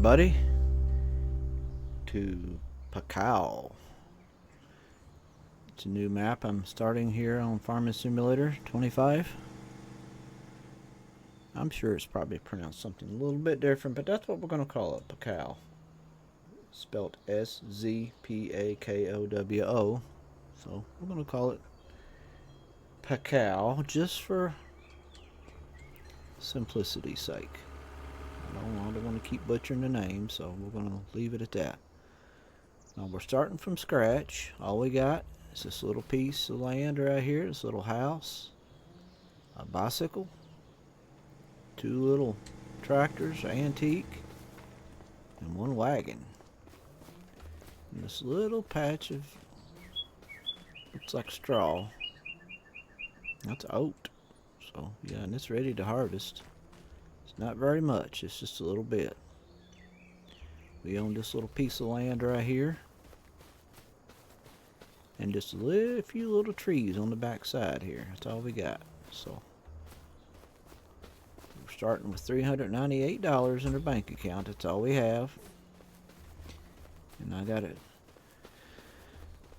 everybody to Szpakowo. It's a new map I'm starting here on Farming Simulator 25. I'm sure it's probably pronounced something a little bit different, but that's what we're going to call it, Szpakowo. Spelled S-Z-P-A-K-O-W-O. So we're going to call it Szpakowo just for simplicity's sake. I don't want to keep butchering the name, so we're going to leave it at that. Now we're starting from scratch. All we got is this little piece of land right here, this little house, a bicycle, two little tractors, antique, and one wagon. And this little patch of, looks like straw, that's oat. So yeah, and it's ready to harvest. It's not very much, it's just a little bit. We own this little piece of land right here, and just a few little trees on the back side here. That's all we got. So we're starting with $398 in our bank account. That's all we have. And I got it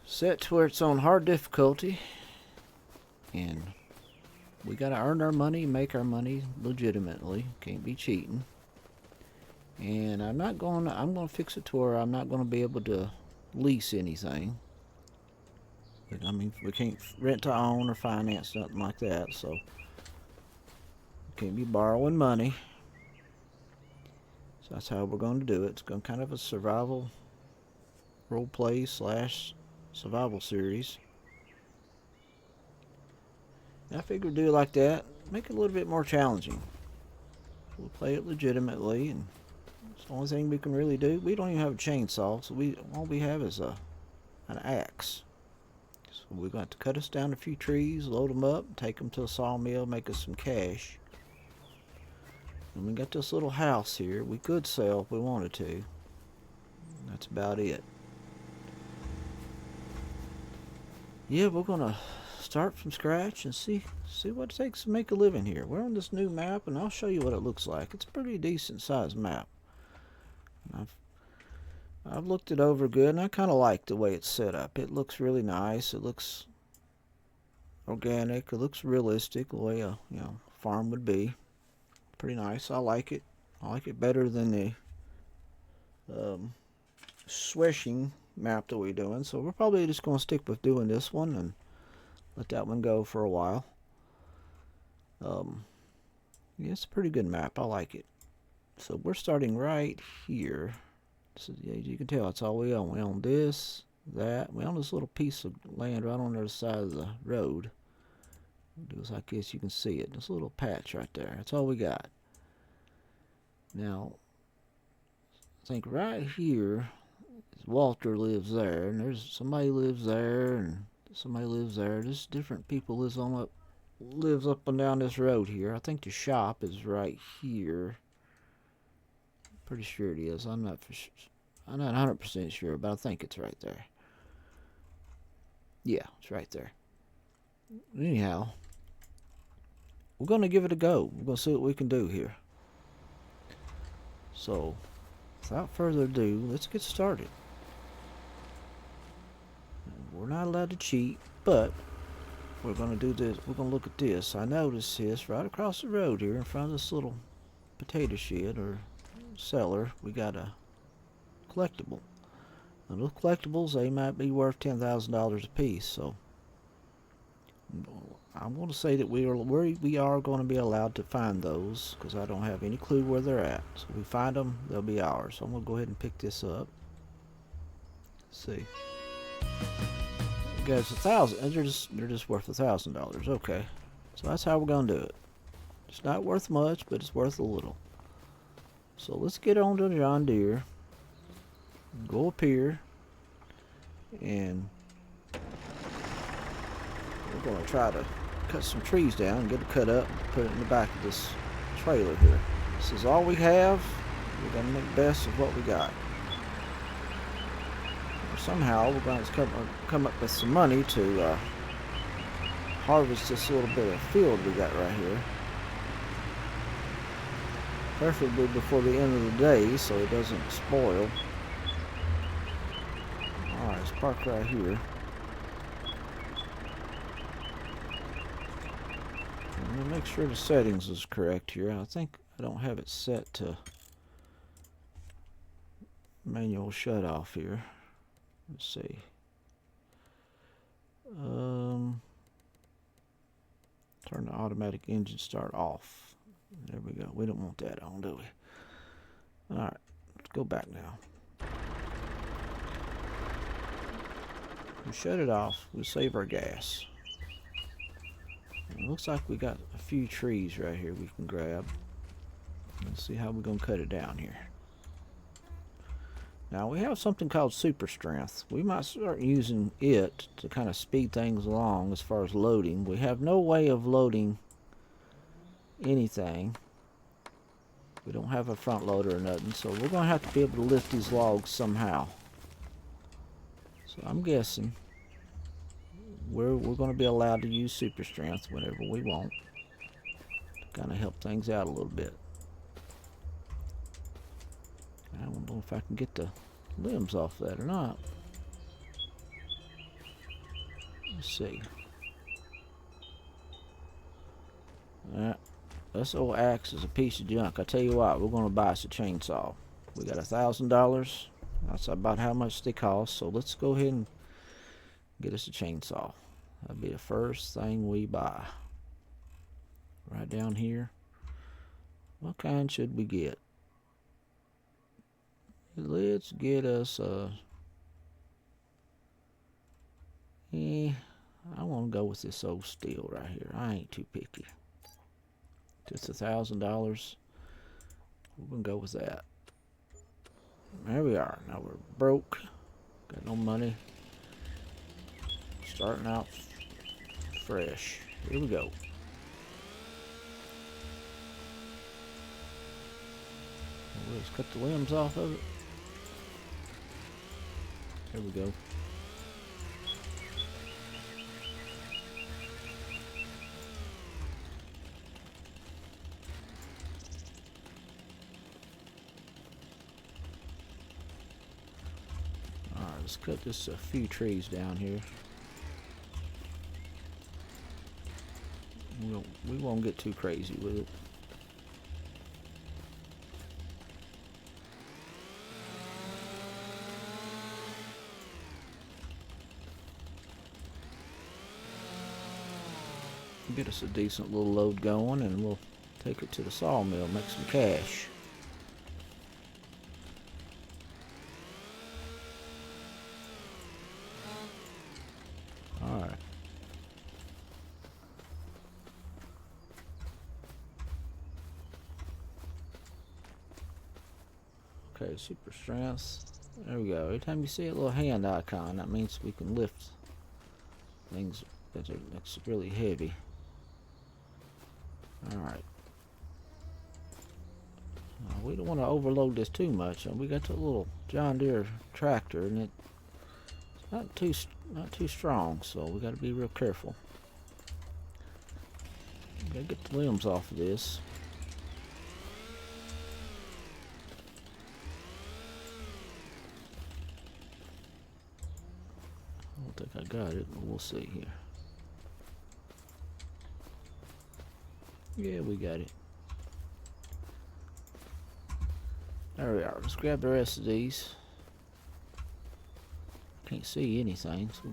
set to where it's on hard difficulty, and we gotta earn our money, make our money legitimately. Can't be cheating. And I'm gonna fix it to where I'm not gonna be able to lease anything. I mean, we can't rent to own or finance, nothing like that, so we can't be borrowing money. So that's how we're going to do it. It's going to kind of a survival role play slash survival series. And I figured do it like that, make it a little bit more challenging. We'll play it legitimately, and it's the only thing we can really do. We don't even have a chainsaw, so all we have is an axe. So we're going to cut us down a few trees, load them up, take them to a sawmill, make us some cash. And we got this little house here. We could sell if we wanted to. That's about it. Yeah, we're going to start from scratch and see what it takes to make a living here. We're on this new map, and I'll show you what it looks like. It's a pretty decent sized map. I've looked it over good, and I kind of like the way it's set up. It looks really nice. It looks organic. It looks realistic, the way a farm would be. Pretty nice. I like it. I like it better than the swishing map that we're doing. So we're probably just going to stick with doing this one and let that one go for a while. Yeah, it's a pretty good map. I like it. So we're starting right here. So yeah, you can tell that's all we own. We own this, that. We own this little piece of land right on the other side of the road. Just like this, you can see it. This little patch right there. That's all we got. Now, I think right here, Walter lives there, and there's somebody lives there, and somebody lives there. There's different people lives up and down this road here. I think the shop is right here. Pretty sure it is. I'm not 100% sure, but I think it's right there. Yeah, it's right there. Anyhow, we're going to give it a go. We're going to see what we can do here. So, without further ado, let's get started. We're not allowed to cheat, but we're going to do this. We're going to look at this. I noticed this right across the road here in front of this little potato shed or cellar. We got a collectible. Now, those collectibles, they might be worth $10,000 a piece. So I'm going to say that we are going to be allowed to find those, because I don't have any clue where they're at. So if we find them, they'll be ours. So I'm going to go ahead and pick this up. Let's see. Guys, $1,000. They're just worth $1,000. Okay. So that's how we're going to do it. It's not worth much, but it's worth a little. So let's get on to John Deere, go up here, and we're going to try to cut some trees down and get it cut up and put it in the back of this trailer here. This is all we have. We're going to make the best of what we got. Somehow we're going to come up with some money to harvest this little bit of field we got right here. Preferably before the end of the day so it doesn't spoil. Alright, let's park right here. I'm going to make sure the settings is correct here. I think I don't have it set to manual shut off here. Let's see. Turn the automatic engine start off. There we go. We don't want that on, do we? Alright, let's go back now. We shut it off. We save our gas. It looks like we got a few trees right here we can grab. Let's see how we're going to cut it down here. Now we have something called super strength. We might start using it to kind of speed things along as far as loading. We have no way of loading anything. We don't have a front loader or nothing, so we're going to have to be able to lift these logs somehow. So I'm guessing we're going to be allowed to use super strength whenever we want to kind of help things out a little bit. I don't know if I can get the limbs off that or not. Let's see. This old axe is a piece of junk. I tell you what, we're going to buy us a chainsaw. We got $1,000. That's about how much they cost. So let's go ahead and get us a chainsaw. That'll be the first thing we buy. Right down here. What kind should we get? Let's get us a... I want to go with this old steel right here. I ain't too picky. Just $1,000. We're going to go with that. There we are. Now we're broke. Got no money. Starting out fresh. Here we go. Let's cut the limbs off of it. There we go. Alright, let's cut just a few trees down here. We won't get too crazy with it. Get us a decent little load going and we'll take it to the sawmill, make some cash. Alright. Okay, super strength. There we go. Every time you see a little hand icon, that means we can lift things that's really heavy. Alright. We don't want to overload this too much. We got the little John Deere tractor and it's not too strong, so we got to be real careful. Gotta get the limbs off of this. I don't think I got it, but we'll see here. Yeah, we got it. There we are. Let's grab the rest of these. Can't see anything, so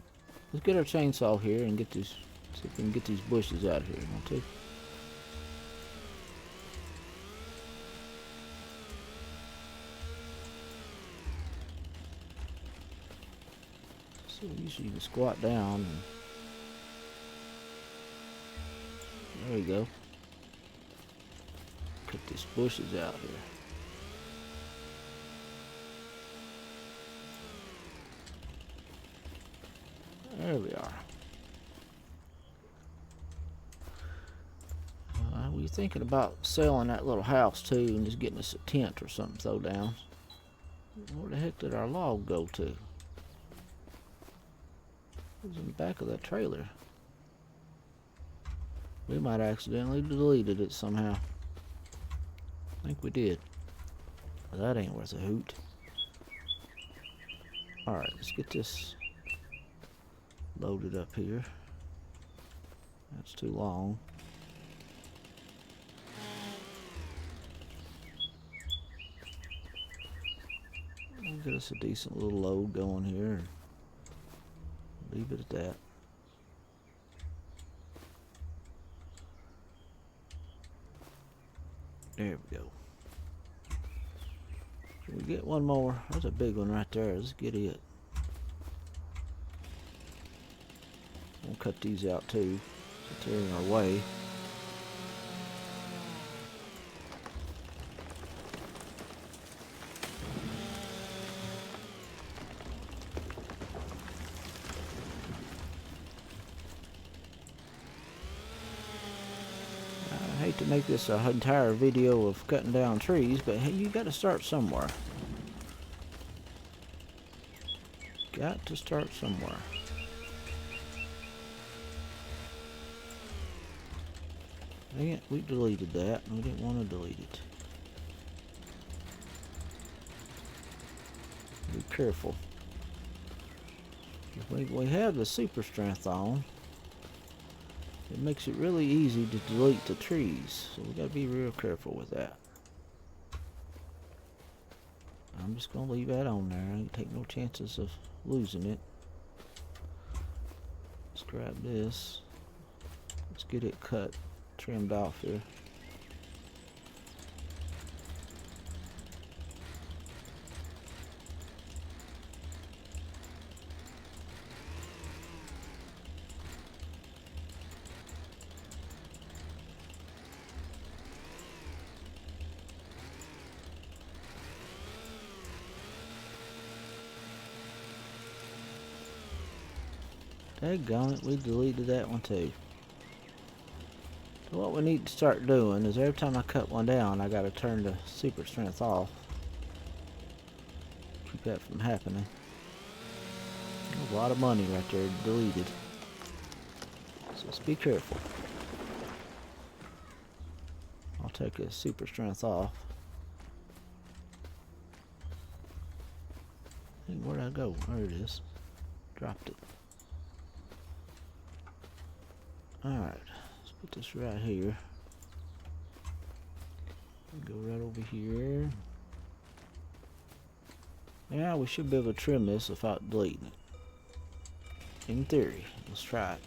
let's get our chainsaw here and get this. See if we can get these bushes out of here. Want to? So usually you can squat down. And there we go. Cut these bushes out here. There we are. We're thinking about selling that little house too and just getting us a tent or something throw down. Where the heck did our log go to? It was in the back of that trailer. We might accidentally deleted it somehow. I think we did. Well, that ain't worth a hoot. Alright, let's get this loaded up here. That's too long. We'll get us a decent little load going here. Leave it at that. There we go. Can we get one more? There's a big one right there. Let's get it. We'll cut these out too. They're in our way. I hate to make this an entire video of cutting down trees, but hey, you got to start somewhere. Got to start somewhere. Dang it, we deleted that. We didn't want to delete it. Be careful. If we have the super strength on, it makes it really easy to delete the trees. So we gotta be real careful with that. I'm just gonna leave that on there. I ain't take no chances of losing it. Let's grab this. Let's get it cut. Trimmed off here. Daggone it, we deleted that one too. So what we need to start doing is every time I cut one down, I gotta turn the super strength off. Keep that from happening. A lot of money right there deleted. So let's be careful. I'll take the super strength off. Hey, where'd I go? There it is. Dropped it. Alright. Put this right here. Go right over here. Yeah, we should be able to trim this without deleting it. In theory. Let's try it.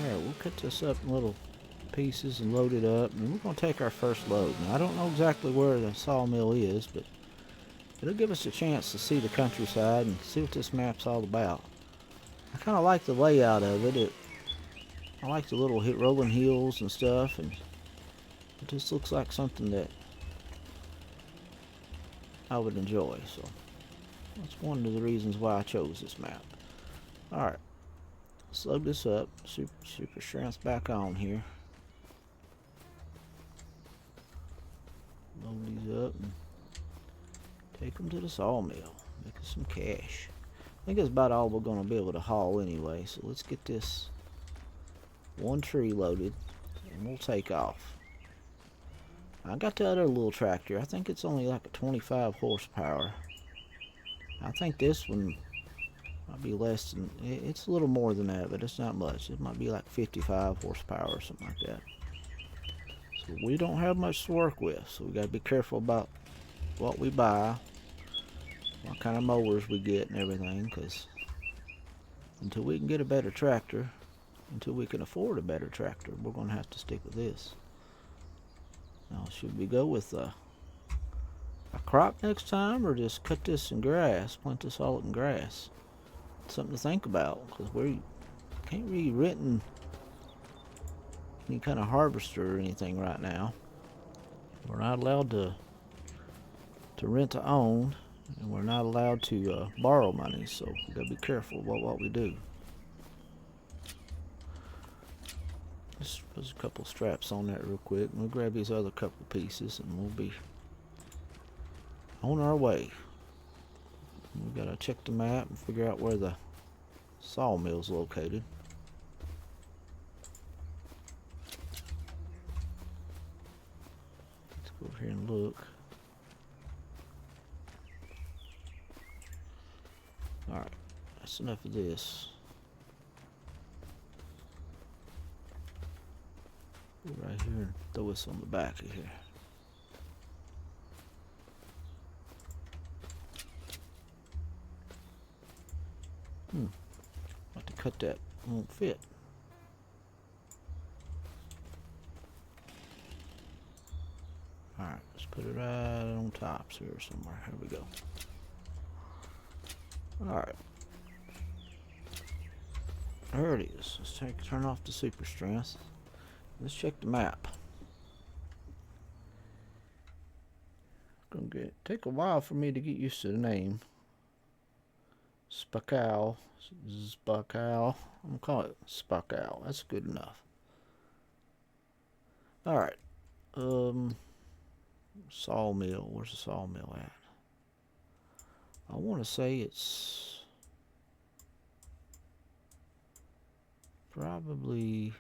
Alright, we'll cut this up in little pieces and load it up, and we're going to take our first load. Now, I don't know exactly where the sawmill is, but it'll give us a chance to see the countryside and see what this map's all about. I kind of like the layout of it. I like the little rolling hills and stuff, and it just looks like something that I would enjoy. So that's one of the reasons why I chose this map. Alright. Let's load this up. Super strength back on here. Load these up and take them to the sawmill. Make us some cash. I think that's about all we're going to be able to haul anyway. So let's get this one tree loaded and we'll take off. I got the other little tractor. I think it's only like a 25 horsepower. I think this one might be less than, it's a little more than that, but it's not much. It might be like 55 horsepower or something like that. So we don't have much to work with, so we got to be careful about what we buy, what kind of mowers we get and everything, because until we can get a better tractor, until we can afford a better tractor, we're going to have to stick with this. Now, should we go with a crop next time, or just cut this in grass, plant this all in grass? It's something to think about, because we can't really rent any kind of harvester or anything right now. We're not allowed to rent to own, and we're not allowed to borrow money, so we gotta be careful about what we do. Just put a couple straps on that real quick, and we'll grab these other couple pieces, and we'll be on our way. We gotta check the map and figure out where the sawmill's located. Let's go over here and look. Alright, that's enough of this. Go right here and throw this on the back of here. Have to cut that, won't fit. Alright, let's put it right on tops here somewhere. Here we go. Alright. There it is. Let's turn off the super strength. Let's check the map. Gonna take a while for me to get used to the name. Szpakowo. Szpakowo. I'm gonna call it Szpakowo. That's good enough. Alright. Sawmill. Where's the sawmill at? I want to say it's probably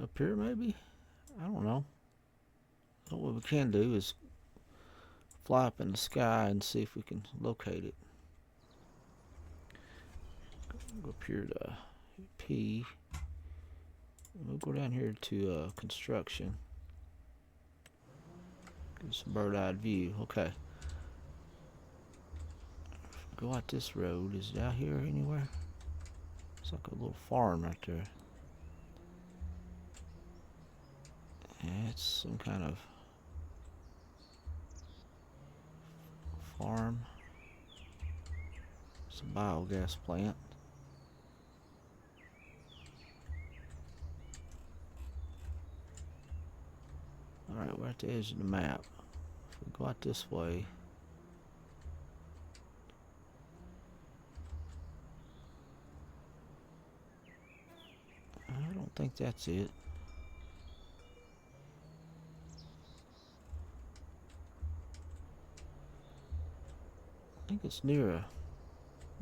up here, maybe? I don't know. So what we can do is fly up in the sky and see if we can locate it. Go up here to P. We'll go down here to construction. Get some bird-eyed view. Okay. Go out this road. Is it out here anywhere? It's like a little farm right there. Yeah, it's some kind of farm. It's a biogas plant. Alright, we're at the edge of the map. If we go out this way, I don't think that's it. I think it's near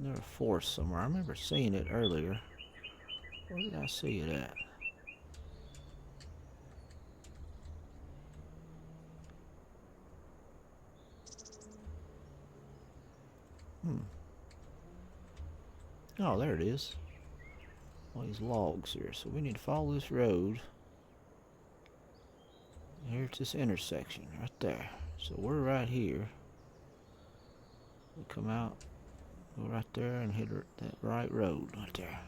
a forest somewhere. I remember seeing it earlier. Where did I see it at? Oh, there it is. All these logs here. So we need to follow this road. Here it's this intersection right there. So we're right here. We come out, go right there and hit that right road right there.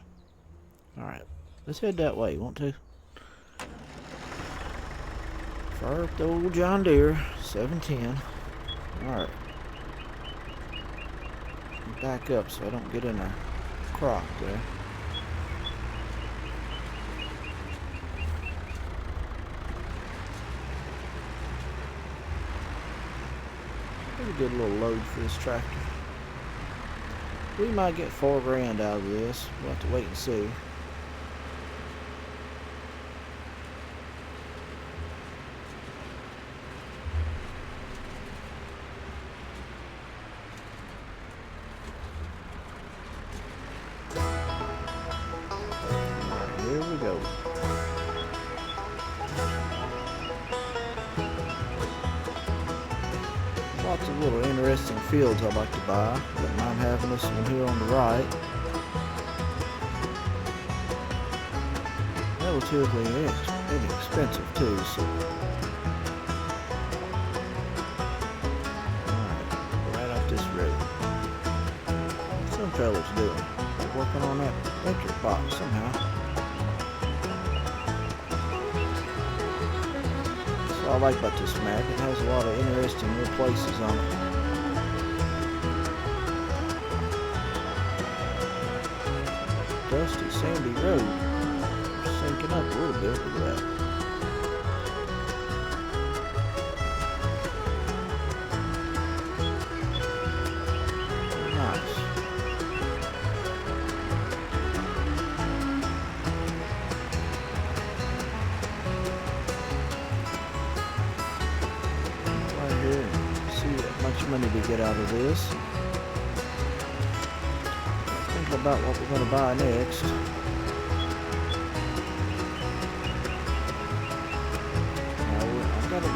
Alright, let's head that way, want to? Fire up the old John Deere 710. Alright. Back up so I don't get in a crop there. Pretty good little load for this tractor. We might get $4 grand out of this. We'll have to wait and see. Here we go. Lots of little interesting fields I'd like to buy. Don't mind having this one here on the right. Relatively inexpensive too, so fellas doing? They're working on that electric box somehow. That's what I like about this map. It has a lot of interesting little places on it. Dusty, sandy road. Sinking up a little bit. Look at that. Nice. Right here and see how much money we get out of this. Think about what we're going to buy next. I've got it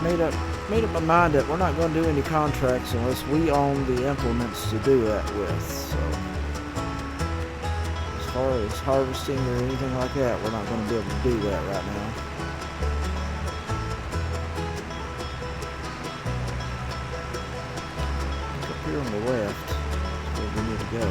made up my mind that we're not going to do any contracts unless we own the implements to do that with. So as far as harvesting or anything like that, we're not going to be able to do that right now. Up here on the left is where we need to go.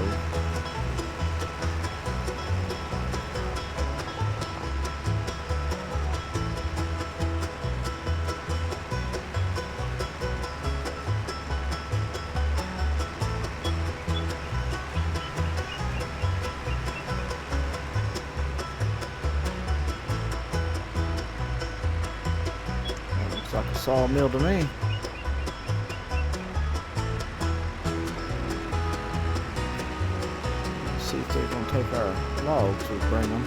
Looks like a sawmill to me. Let's see if they're going to take our logs we bring them.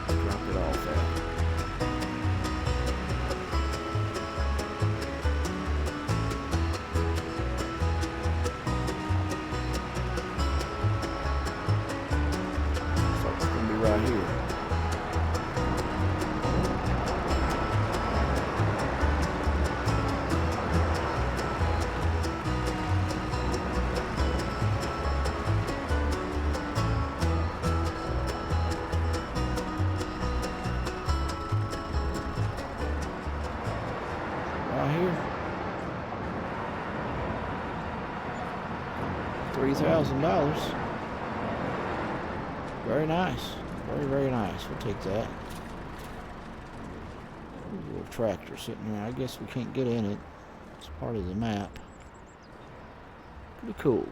Drop it off there. So it's going to be right here. Right here. $3,000. Very nice. Very, very nice. We'll take that. There's a little tractor sitting here. I guess we can't get in it. It's part of the map. Pretty cool.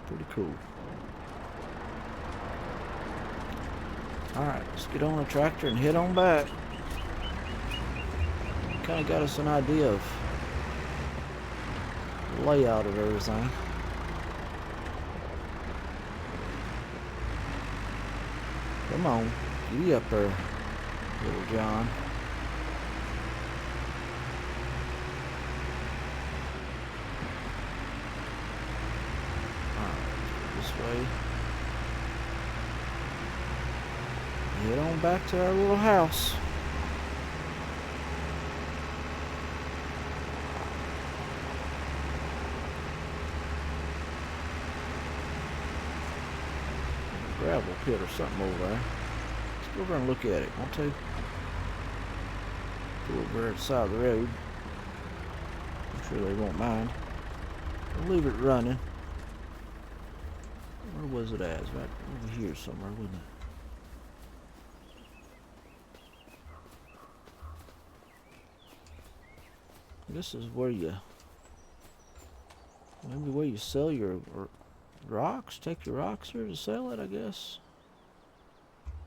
Pretty cool. Alright, let's get on the tractor and head on back. Kind of got us an idea of the layout of everything. Come on, get up there, little John. Alright, this way. Head on back to our little house. Gravel pit or something over there. Let's go over and look at it, want to? Go over at the side of the road. I'm sure they won't mind. We'll leave it running. Where was it at? It's right over here somewhere, wasn't it? This is where you, maybe where you sell your rocks. Take your rocks here to sell it, I guess.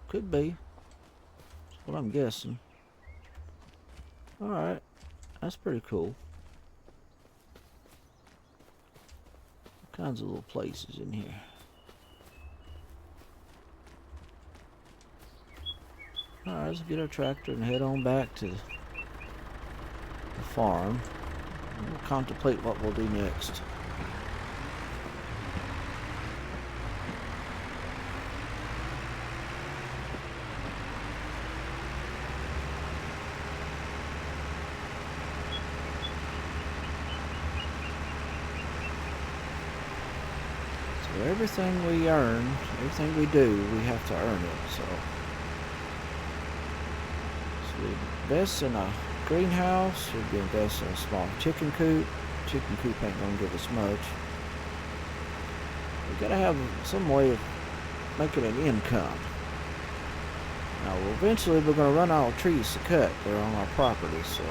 Could be. That's what I'm guessing. Alright. That's pretty cool. All kinds of little places in here. Alright, let's get our tractor and head on back to the farm. And we'll contemplate what we'll do next. So everything we earn, everything we do, we have to earn it. So we invest in a greenhouse. We'll be investing in a small chicken coop. Chicken coop ain't gonna give us much. We gotta have some way of making an income. Now, eventually we're gonna run out of trees to cut there on our property, so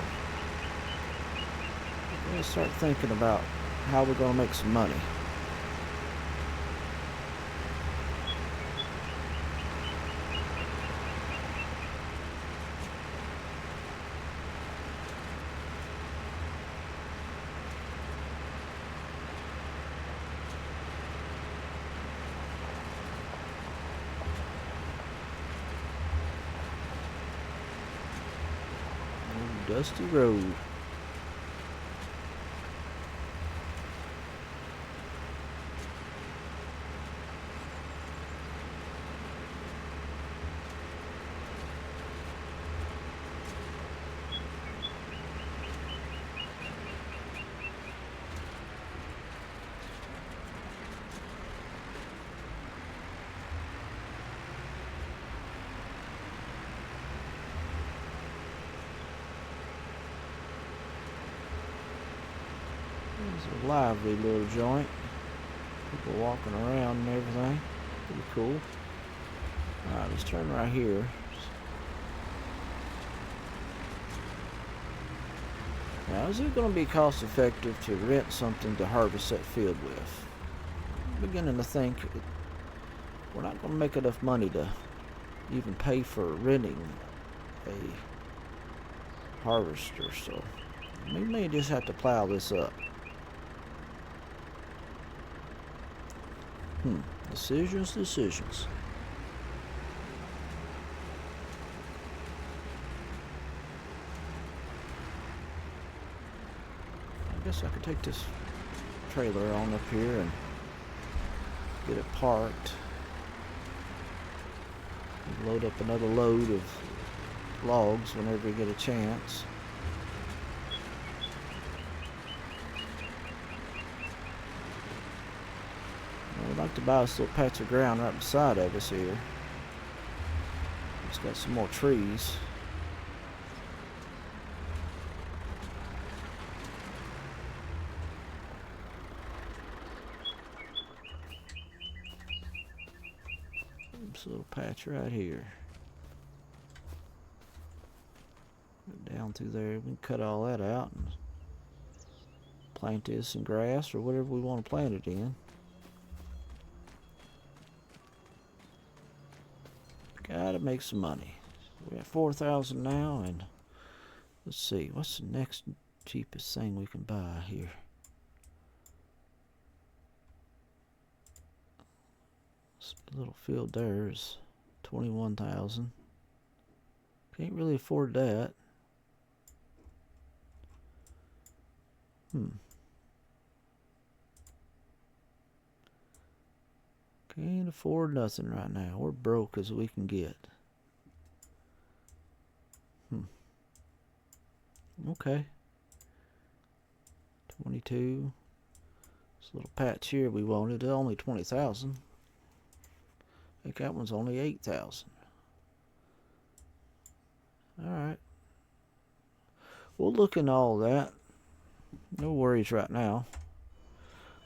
we're gonna start thinking about how we're gonna make some money. Dusty road. It's a lively little joint. People walking around and everything. Pretty cool. Alright, let's turn right here. Now, is it going to be cost effective to rent something to harvest that field with? I'm beginning to think we're not going to make enough money to even pay for renting a harvester, so we may just have to plow this up. Decisions. I guess I could take this trailer on up here and get it parked. Load up another load of logs whenever we get a chance. I'd like to buy this little patch of ground right beside of us here. It's got some more trees. This little patch right here. Down through there, we can cut all that out and plant this in grass or whatever we want to plant it in. Gotta make some money. We're at 4,000 now, and let's see, what's the next cheapest thing we can buy here? This little field there is 21,000. Can't really afford that. Can't afford nothing right now. We're broke as we can get. Okay. 22. This little patch here we wanted, only 20,000. I think that one's only 8,000. Alright. We'll look into all that. No worries right now.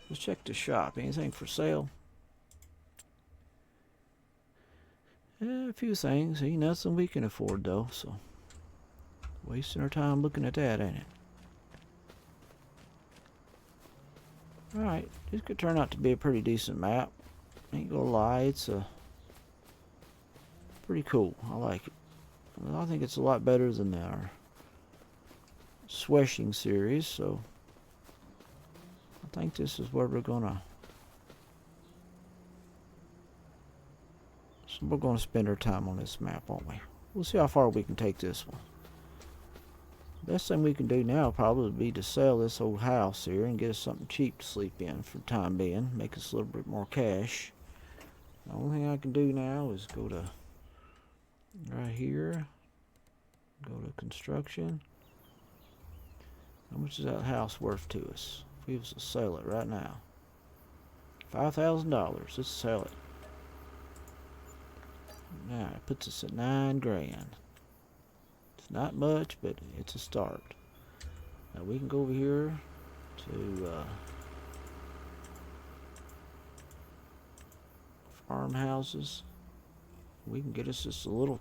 Let's check the shop. Anything for sale? Yeah, a few things. Ain't nothing we can afford though, so wasting our time looking at that, ain't it? Alright, this could turn out to be a pretty decent map. Ain't gonna lie, it's pretty cool. I like it. I think it's a lot better than our Sweshing series, so I think this is where we're gonna spend our time on this map, won't we? We'll see how far we can take this one. Best thing we can do now probably would be to sell this old house here and get us something cheap to sleep in for the time being. Make us a little bit more cash. The only thing I can do now is go to right here. Go to construction. How much is that house worth to us? If we was to sell it right now. $5,000. Let's sell it. Now it puts us at $9,000. It's not much, but it's a start. Now we can go over here to farmhouses. We can get us just a little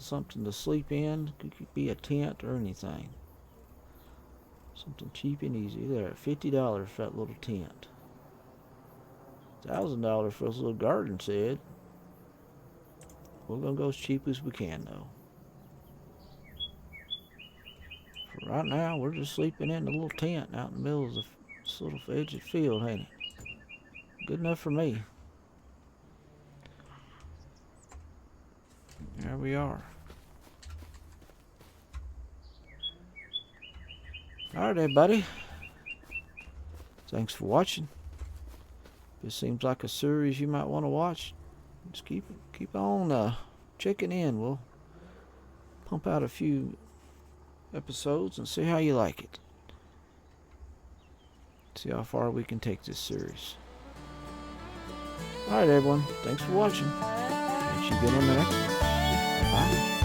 something to sleep in. It could be a tent or anything. Something cheap and easy. There, $50 for that little tent. $1,000 for this little garden shed. We're gonna go as cheap as we can, though. For right now, we're just sleeping in a little tent out in the middle of this little edge of the field, ain't it? Good enough for me. There we are. Alright, everybody. Thanks for watching. This seems like a series you might want to watch. Just keep on checking in. We'll pump out a few episodes and see how you like it. See how far we can take this series. Alright, everyone. Thanks for watching. Catch you again on the next one. Bye.